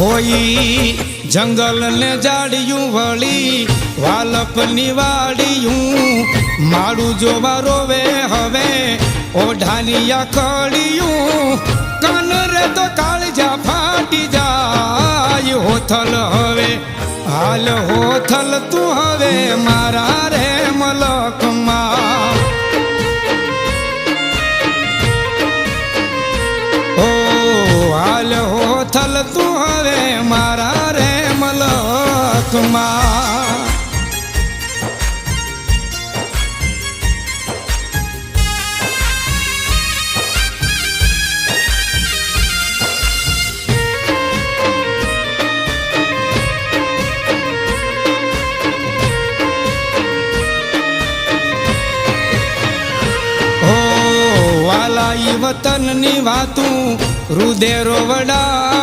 होई जंगल ने जाड़ियूं वળી वालपनी वाड़ियूं मारू जोवा रोवे हवे ओढ़ानिया कड़ियूं कान रे तो काळजा फाटी जाय होथल हवे हाल होथल तू हवे मारा रे मलकमा हाल होथल तू हवे मारा रे मलकमा वाला ई वतन नी वातू रुदेरो वडावे